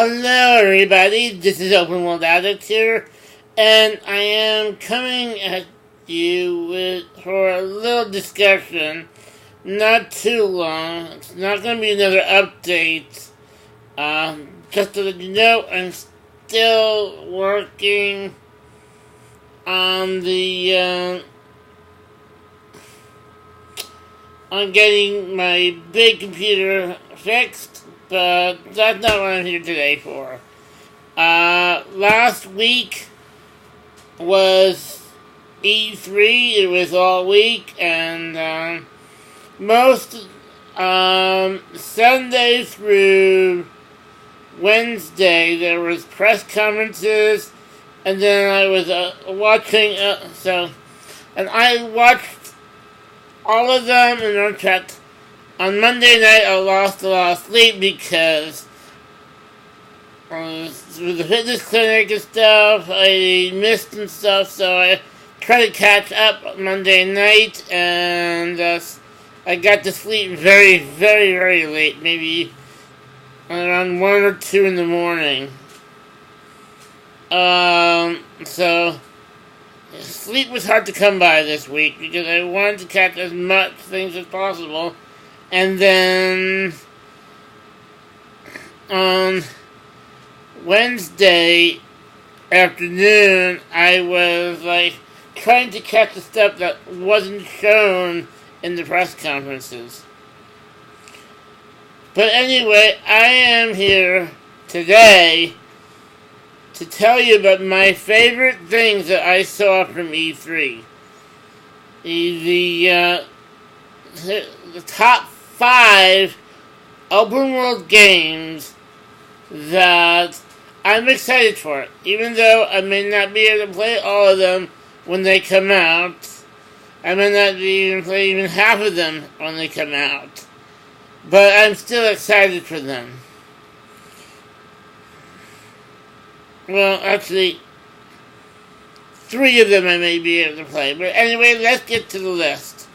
Hello everybody, this is OpenWorldAddict here, and I am coming at you for a little discussion, not too long. It's not going to be another update. Just to let you know, I'm still working on on getting my big computer fixed, but that's not what I'm here today for. Last week was E3. It was all week, and most Sunday through Wednesday there was press conferences, and then I was watching. And I watched all of them, and in fact, on Monday night I lost a lot of sleep because with the fitness clinic and stuff, I missed and stuff, so I tried to catch up Monday night, and I got to sleep very, very, very late, maybe around 1 or 2 in the morning. So sleep was hard to come by this week because I wanted to catch as much things as possible. And then on Wednesday afternoon, I was trying to catch the stuff that wasn't shown in the press conferences. But anyway, I am here today to tell you about my favorite things that I saw from E3. The top 5 open world games that I'm excited for. Even though I may not be able to play all of them when they come out. I may not be able to play even half of them when they come out. But I'm still excited for them. Well, actually, 3 of them I may be able to play. But anyway, let's get to the list.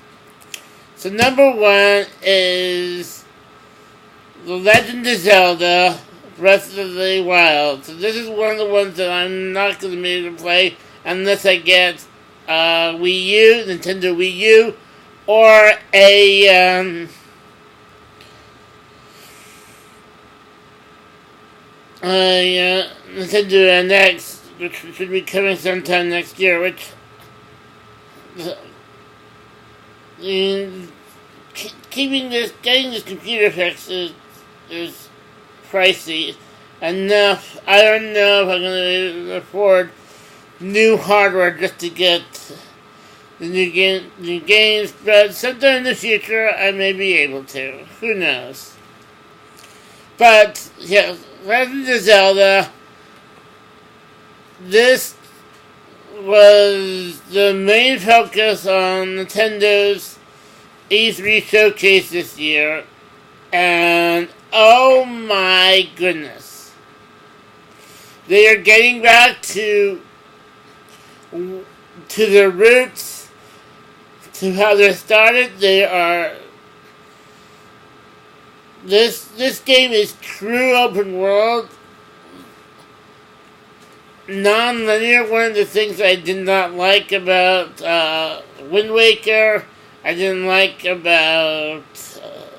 So number 1 is The Legend of Zelda Breath of the Wild. So this is one of the ones that I'm not going to be able to play unless I get Nintendo Wii U, or a Nintendo NX, which should be coming sometime next year, which getting this computer fixed is pricey enough. I don't know if I'm going to afford new hardware just to get the new games, but sometime in the future I may be able to. Who knows? But yeah, Legend of Zelda. This was the main focus on Nintendo's E3 showcase this year, and oh my goodness, they are getting back to their roots, to how they started. This game is true open world, non-linear. One of the things I did not like about Wind Waker, I didn't like about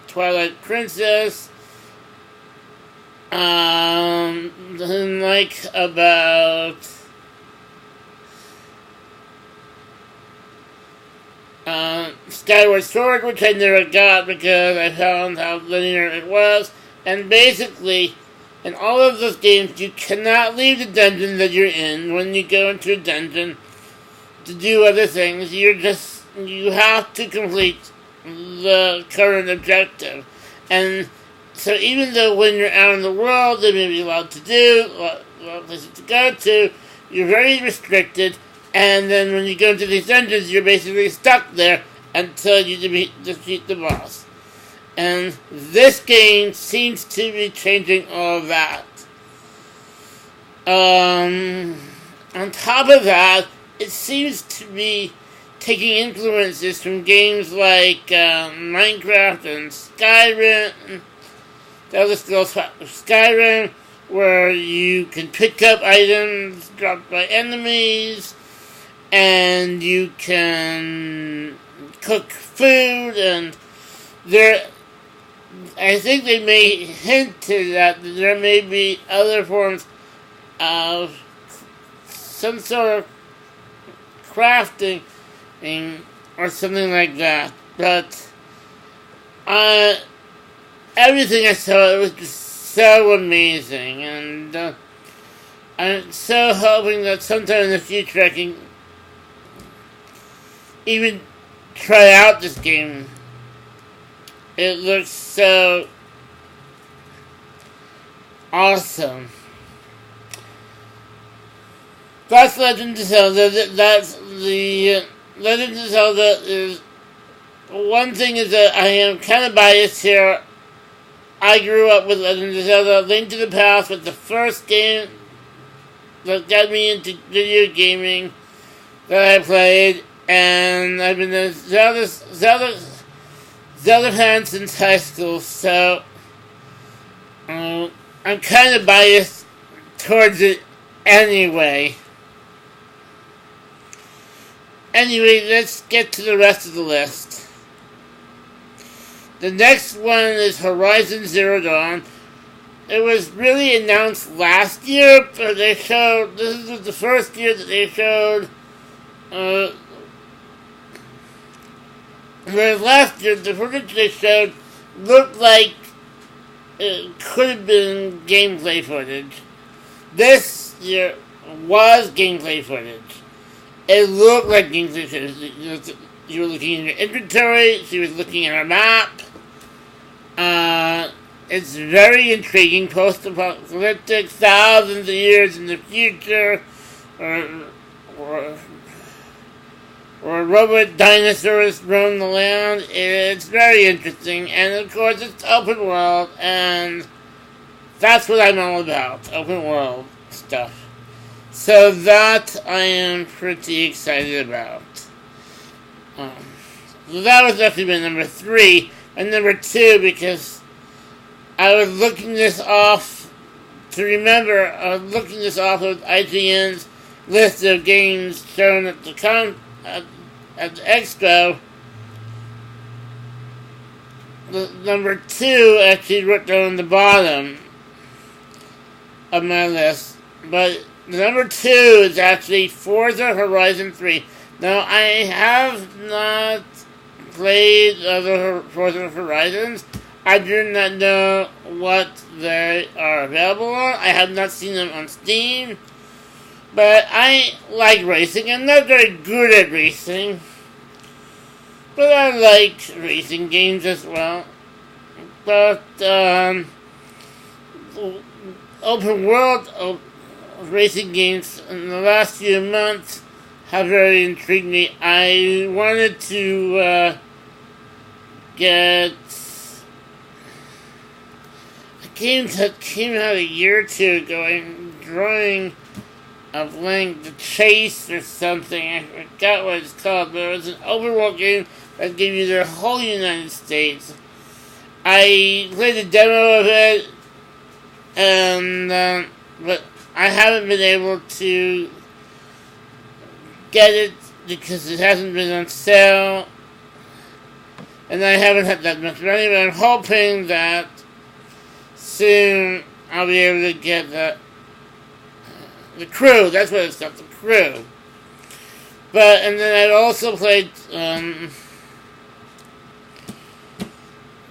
Twilight Princess, didn't like about Skyward Sword, which I never got because I found how linear it was. And basically, in all of those games, you cannot leave the dungeon that you're in when you go into a dungeon to do other things. You have to complete the current objective. And so even though when you're out in the world, there may be a lot to do, a lot of places to go to, you're very restricted. And then when you go into these dungeons, you're basically stuck there until you defeat the boss. And this game seems to be changing all of that. On top of that, it seems to be taking influences from games like Minecraft and Skyrim, The Elder Scrolls Skyrim, where you can pick up items dropped by enemies, and you can cook food, and I think they may hint to that there may be other forms of some sort of crafting or something like that. But everything I saw, it was just so amazing, and I'm so hoping that sometime in the future I can even try out this game. It looks so awesome. That's Legend of Zelda. That's the Legend of Zelda is... One thing is that I am kind of biased here. I grew up with Legend of Zelda. Link to the Past was the first game that got me into video gaming that I played, and I've been a Zelda fan since high school, so I'm kind of biased towards it anyway. Anyway, let's get to the rest of the list. The next one is Horizon Zero Dawn. It was really announced last year, but this was the first year that they showed, whereas last year, the footage they showed looked like it could have been gameplay footage. This year was gameplay footage. It looked like gameplay footage. You were looking in your inventory, she was looking at her map. It's very intriguing, post-apocalyptic, thousands of years in the future, or robot dinosaurs roam the land. It's very interesting, and of course it's open world, and that's what I'm all about, open world stuff. So that I am pretty excited about. So that was actually my number 3, and number 2, because I was looking this off of IGN's list of games shown at the expo. The number 2 actually wrote down the bottom of my list, but the number 2 is actually Forza Horizon 3. Now, I have not played other Forza Horizons. I do not know what they are available on. I have not seen them on Steam. But I like racing. I'm not very good at racing. But I like racing games as well. But, open world racing games in the last few months have very intrigued me. I wanted to get a game that came out a year or two ago. I'm drawing a blank, The Chase or something. I forgot what it's called, but it was an open world game that gave you the whole United States. I played a demo of it, and but I haven't been able to get it because it hasn't been on sale, and I haven't had that much money, but I'm hoping that soon I'll be able to get the Crew. That's what it's called, The Crew. And then I've also played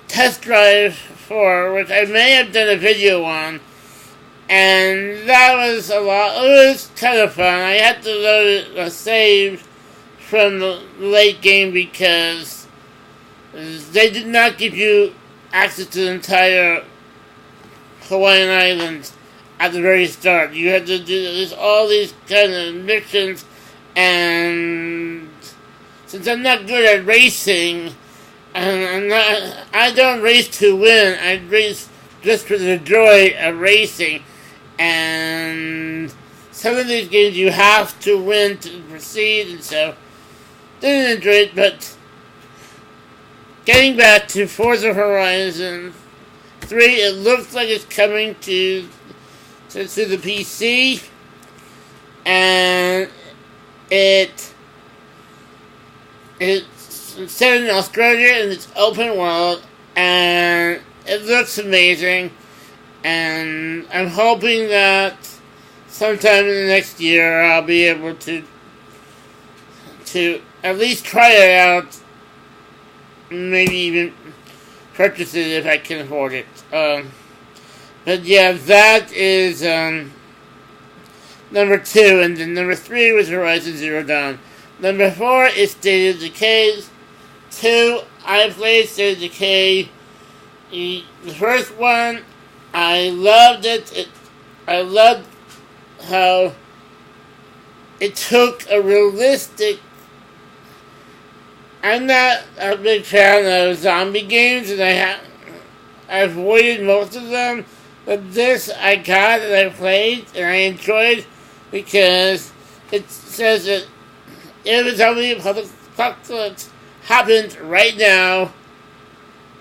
Test Drive 4, which I may have done a video on, and that was a lot. It was kind of fun. I had to load a save from the late game because they did not give you access to the entire Hawaiian Islands at the very start. You had to do all these kind of missions, and since I'm not good at racing, and I don't race to win, I race just for the joy of racing. And some of these games you have to win to proceed, and so didn't enjoy it. But getting back to Forza Horizon 3, it looks like it's coming to to the PC, and it's set in Australia, and it's open world, and it looks amazing, and I'm hoping that sometime in the next year I'll be able to at least try it out, maybe even purchase it if I can afford it. But yeah, that is number 2, and then number 3 was Horizon Zero Dawn. Number 4 is State of Decay 2. I played State of Decay. The first one, I loved it. I loved how it took a realistic... I'm not a big fan of zombie games, and I avoided most of them. But this I got and I played and I enjoyed because it says that if a zombie apocalypse happened right now,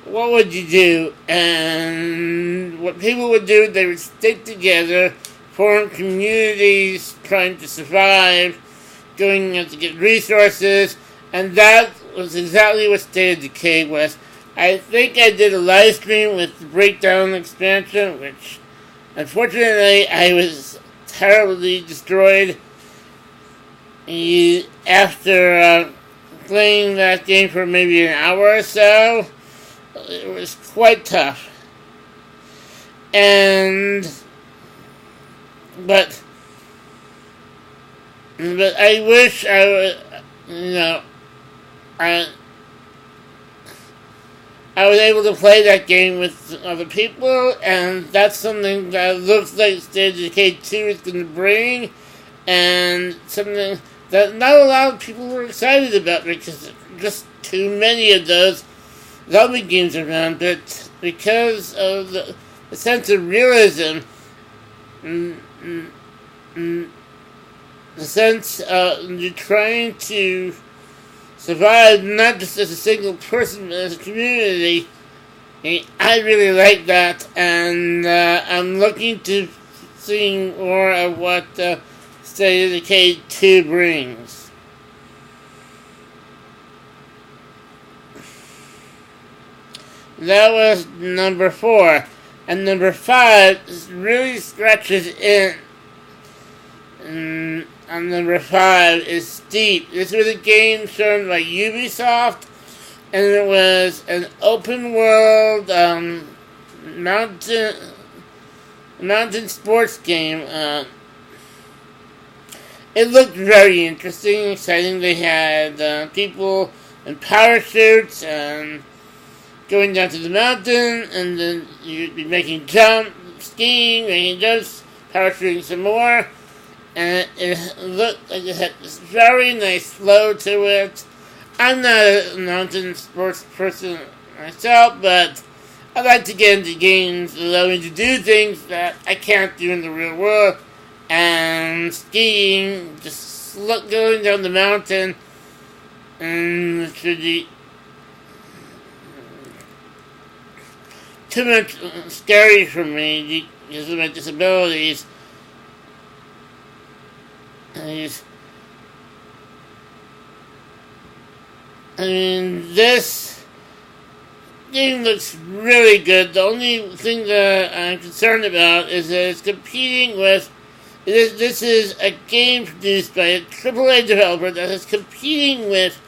what would you do? And what people would do, they would stick together, form communities trying to survive, going out to get resources, and that was exactly what State of Decay was. I think I did a live stream with the Breakdown expansion, which unfortunately I was terribly destroyed after playing that game for maybe an hour or so. It was quite tough. But I wish I would, I was able to play that game with other people, and that's something that looks like State of Decay 2 is going to bring, and something that not a lot of people were excited about because there's just too many of those zombie games around, but because of the sense of realism, the sense you're trying to survive not just as a single person, but as a community. I really like that, and I'm looking to see more of what State of Decay 2 brings. That was number 4. And number 5 really scratches in. And number 5 is Steep. This was a game shown by Ubisoft, and it was an open world mountain sports game. It looked very interesting, exciting. They had people in parachutes and going down to the mountain, and then you'd be making skiing, making jumps, parachuting some more. And it looked like it had this very nice flow to it. I'm not a mountain sports person myself, but I like to get into games that allow me to do things that I can't do in the real world. And skiing, just going down the mountain, and it should be too much scary for me because of my disabilities. This game looks really good. The only thing that I'm concerned about is that it's competing with... This is a game produced by a AAA developer that is competing with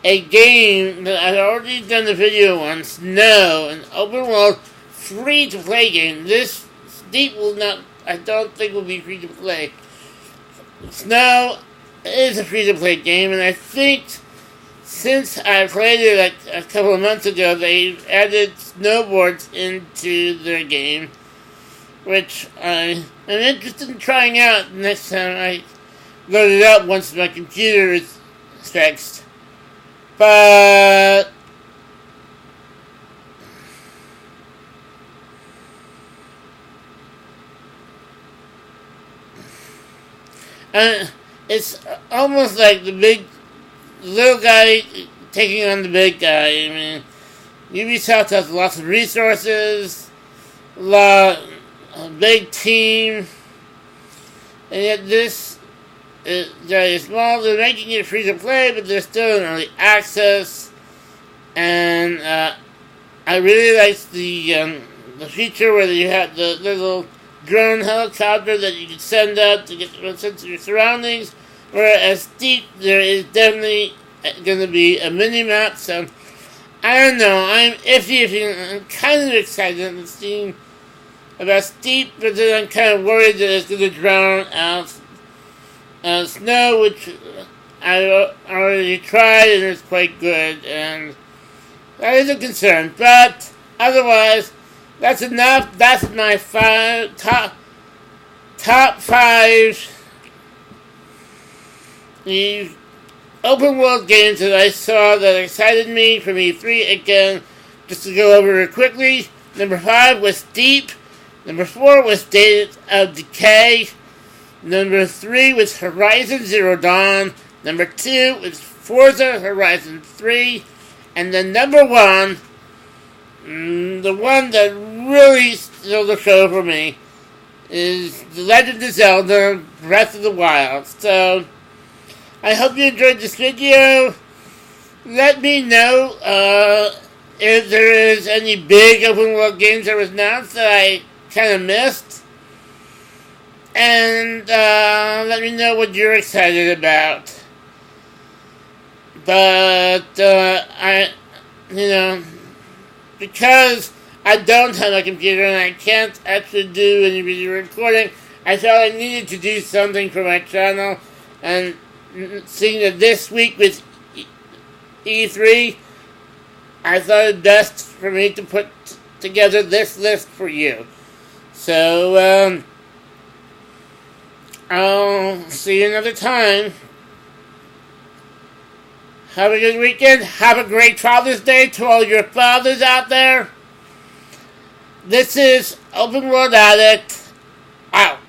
a game that I've already done a video on, Snow, an open world free-to-play game. This Steep will not... I don't think will be free-to-play. Snow is a free-to-play game, and I think since I played it like a couple of months ago, they added snowboards into their game, which I am interested in trying out next time I load it up once my computer is fixed. But it's almost like the little guy taking on the big guy. I mean, Ubisoft has lots of resources, a big team, and yet this is very small. They're making it free to play, but they're still in early access, and I really like the feature where you have the little drone helicopter that you can send out to get a sense of your surroundings. Whereas Steep, there is definitely going to be a mini-map, so I don't know. I'm iffy. I'm kind of excited to see about Steep, but then I'm kind of worried that it's going to drown out Snow, which I already tried and it's quite good, and that is a concern. But otherwise, that's enough. That's my top 5 the open world games that I saw that excited me from E3. Again, just to go over it quickly. Number 5 was Steep. Number 4 was State of Decay. Number 3 was Horizon Zero Dawn. Number 2 was Forza Horizon 3. And then number 1, the one that really stole the show for me, is The Legend of Zelda Breath of the Wild. So, I hope you enjoyed this video. Let me know if there is any big open world games that was announced that I kind of missed. And let me know what you're excited about. But because I don't have a computer and I can't actually do any video recording, I felt I needed to do something for my channel. And seeing that this week with E3, I thought it best for me to put together this list for you. So, I'll see you another time. Have a good weekend. Have a great Father's Day to all your fathers out there. This is OpenWorldAddict, out.